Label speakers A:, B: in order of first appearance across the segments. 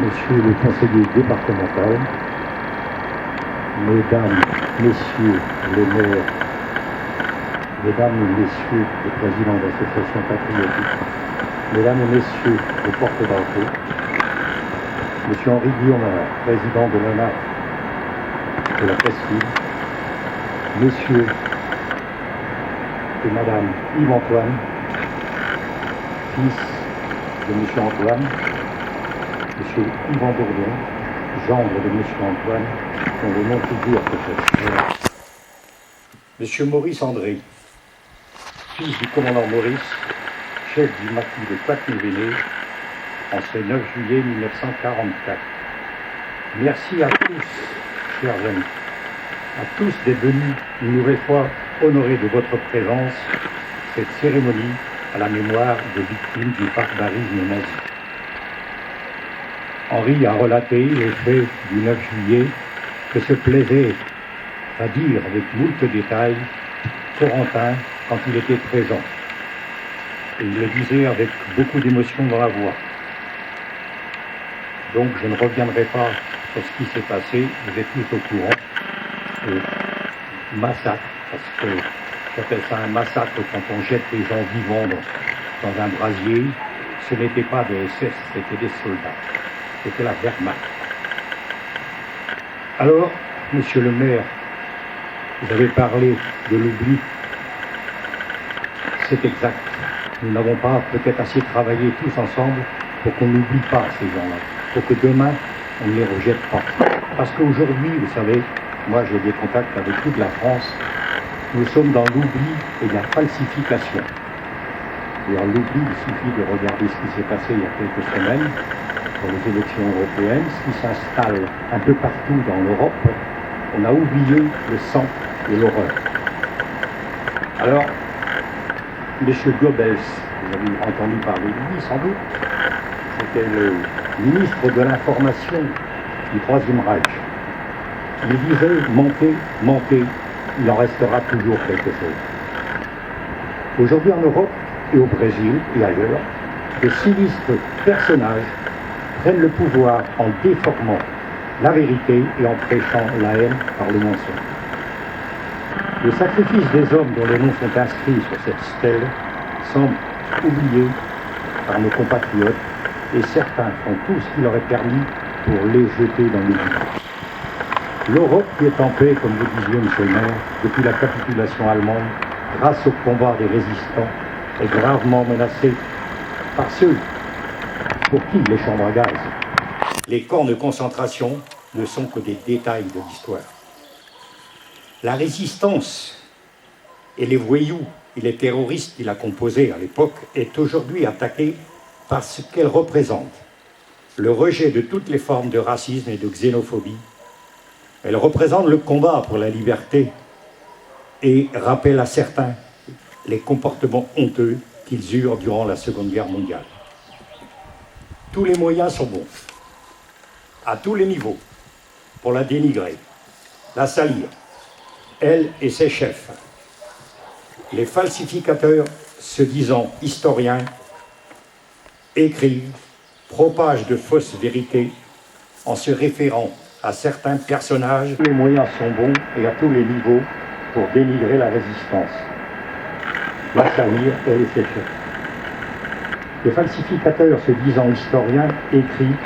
A: Monsieur le conseiller départemental, Mesdames, Messieurs les maires, Mesdames et Messieurs les présidents d'associations patriotiques, Mesdames et Messieurs les porte-drapeaux, Monsieur Henri Guillaume, président de l'ANA de la Presqu'île, Monsieur et Madame Yves-Antoine, fils de Monsieur Antoine, Monsieur Yvan Bourdon, gendre de Monsieur Antoine, dont le nom figure peut-être. Monsieur Maurice André, fils du commandant Maurice, chef du maquis de Pointe-Nouvenet, en ce 9 juillet 1944. Merci à tous, chers amis, à tous d'être venus une nouvelle fois honorer de votre présence cette cérémonie à la mémoire des victimes du barbarisme nazi. Henri a relaté les faits du 9 juillet que se plaisait à dire avec moult détails Corentin quand il était présent. Et il le disait avec beaucoup d'émotion dans la voix. Donc je ne reviendrai pas sur ce qui s'est passé, vous êtes tous au courant. Massacre, parce que j'appelle ça un massacre quand on jette des gens vivants dans un brasier. Ce n'était pas des SS, c'était des soldats. C'était la Wehrmacht. Alors, monsieur le maire, vous avez parlé de l'oubli. C'est exact. Nous n'avons pas peut-être assez travaillé tous ensemble pour qu'on n'oublie pas ces gens-là, pour que demain, on ne les rejette pas. Parce qu'aujourd'hui, vous savez, moi j'ai des contacts avec toute la France, nous sommes dans l'oubli et la falsification. D'ailleurs, l'oubli, il suffit de regarder ce qui s'est passé il y a quelques semaines pour les élections européennes, ce qui s'installe un peu partout dans l'Europe. On a oublié le sang et l'horreur. Alors, M. Goebbels, vous avez entendu parler de lui sans doute, c'était le ministre de l'information du Troisième Reich. Il disait « mentez, mentez, il en restera toujours quelque chose ». Aujourd'hui en Europe et au Brésil et ailleurs, de sinistres personnages prennent le pouvoir en déformant la vérité et en prêchant la haine par le mensonge. Le sacrifice des hommes dont les noms sont inscrits sur cette stèle semble oublié par nos compatriotes et certains font tout ce qui leur est permis pour les jeter dans l'oubli. L'Europe qui est en paix, comme vous disiez, monsieur le maire, depuis la capitulation allemande, grâce au combat des résistants, est gravement menacée par ceux pour qui les chambres à gaz, les camps de concentration ne sont que des détails de l'histoire. La résistance et les voyous et les terroristes qui la composaient à l'époque est aujourd'hui attaquée par ce qu'elle représente. Le rejet de toutes les formes de racisme et de xénophobie. Elle représente le combat pour la liberté et rappelle à certains les comportements honteux qu'ils eurent durant la Seconde Guerre mondiale. Tous les moyens sont bons, à tous les niveaux, pour la dénigrer, la salir, elle et ses chefs. Les falsificateurs, se disant historiens, écrivent, propagent de fausses vérités en se référant à certains personnages. Les moyens sont bons et à tous les niveaux pour dénigrer la résistance, la salir, elle et ses chefs. Les falsificateurs, se disant historiens, écrivent,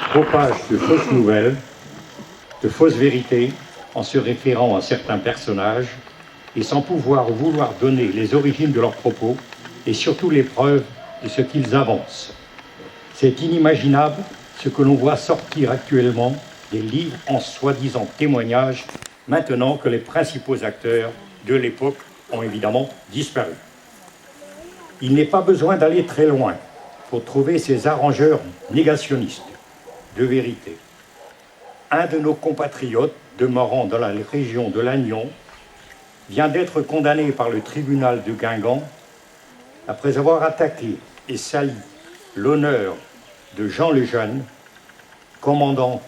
A: propagent de fausses nouvelles, de fausses vérités, en se référant à certains personnages, et sans pouvoir ou vouloir donner les origines de leurs propos, et surtout les preuves de ce qu'ils avancent. C'est inimaginable ce que l'on voit sortir actuellement des livres en soi-disant témoignages, maintenant que les principaux acteurs de l'époque ont évidemment disparu. Il n'est pas besoin d'aller très loin pour trouver ces arrangeurs négationnistes de vérité. Un de nos compatriotes, demeurant dans la région de Lannion, vient d'être condamné par le tribunal de Guingamp après avoir attaqué et sali l'honneur de Jean le Jeune, commandant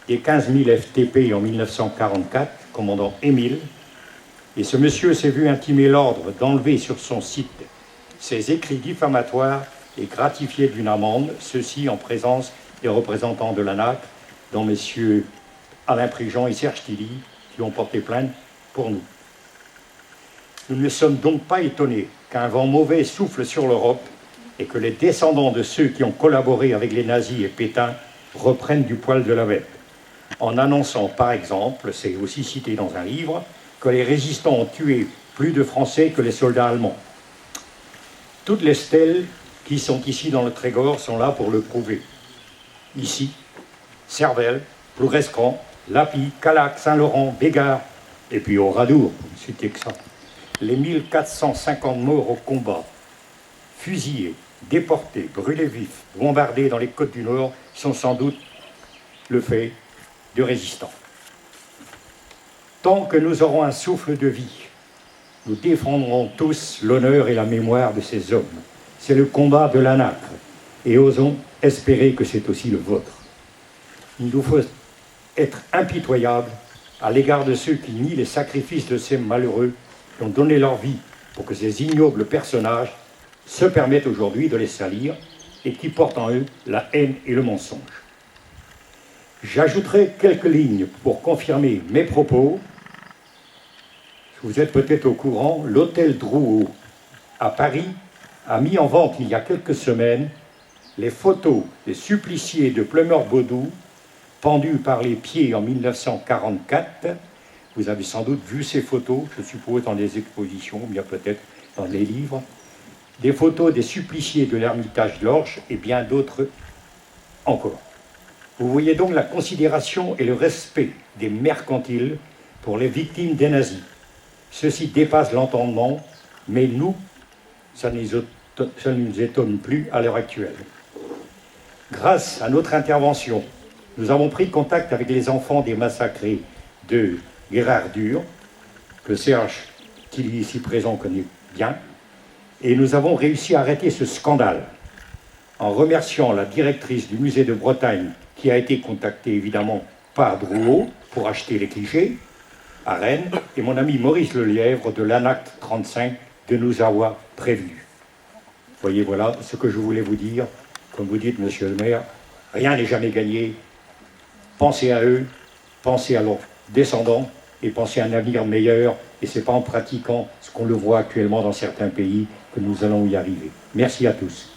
A: des 15 000 FTP en 1944, commandant Émile, et ce monsieur s'est vu intimer l'ordre d'enlever sur son site ses écrits diffamatoires et gratifié d'une amende, ceci en présence des représentants de l'ANAC, dont messieurs Alain Prigent et Serge Tilly, qui ont porté plainte pour nous. Nous ne sommes donc pas étonnés qu'un vent mauvais souffle sur l'Europe et que les descendants de ceux qui ont collaboré avec les nazis et Pétain reprennent du poil de la bête, en annonçant par exemple, c'est aussi cité dans un livre, que les résistants ont tué plus de Français que les soldats allemands. Toutes les stèles qui sont ici dans le Trégor sont là pour le prouver. Ici, Cervelle, Plourescran, Lapie, Callac, Saint-Laurent, Bégard, et puis au Radour, pour ne citer que ça. Les 1450 morts au combat, fusillés, déportés, brûlés vifs, bombardés dans les côtes du Nord, sont sans doute le fait de résistants. Tant que nous aurons un souffle de vie, nous défendrons tous l'honneur et la mémoire de ces hommes. C'est le combat de l'ANAC, et osons espérer que c'est aussi le vôtre. Il nous faut être impitoyables à l'égard de ceux qui nient les sacrifices de ces malheureux qui ont donné leur vie pour que ces ignobles personnages se permettent aujourd'hui de les salir et qui portent en eux la haine et le mensonge. J'ajouterai quelques lignes pour confirmer mes propos. Vous êtes peut-être au courant, l'hôtel Drouot à Paris a mis en vente il y a quelques semaines les photos des suppliciés de Pleumeur-Baudou pendus par les pieds en 1944. Vous avez sans doute vu ces photos, je suppose, dans des expositions, ou bien peut-être dans des livres. Des photos des suppliciés de l'Ermitage de l'Orge et bien d'autres encore. Vous voyez donc la considération et le respect des mercantiles pour les victimes des nazis. Ceci dépasse l'entendement, mais nous, ça ne nous étonne plus à l'heure actuelle. Grâce à notre intervention, nous avons pris contact avec les enfants des massacrés de Guérardure, que Serge Tilly, ici présent, connaît bien, et nous avons réussi à arrêter ce scandale en remerciant la directrice du musée de Bretagne qui a été contactée évidemment par Drouot pour acheter les clichés à Rennes, et mon ami Maurice Lelièvre de l'ANAC 35 de nous avoir prévenus. Voyez, voilà ce que je voulais vous dire. Comme vous dites, monsieur le maire, rien n'est jamais gagné. Pensez à eux, pensez à leurs descendants et pensez à un avenir meilleur. Et ce n'est pas en pratiquant ce qu'on le voit actuellement dans certains pays que nous allons y arriver. Merci à tous.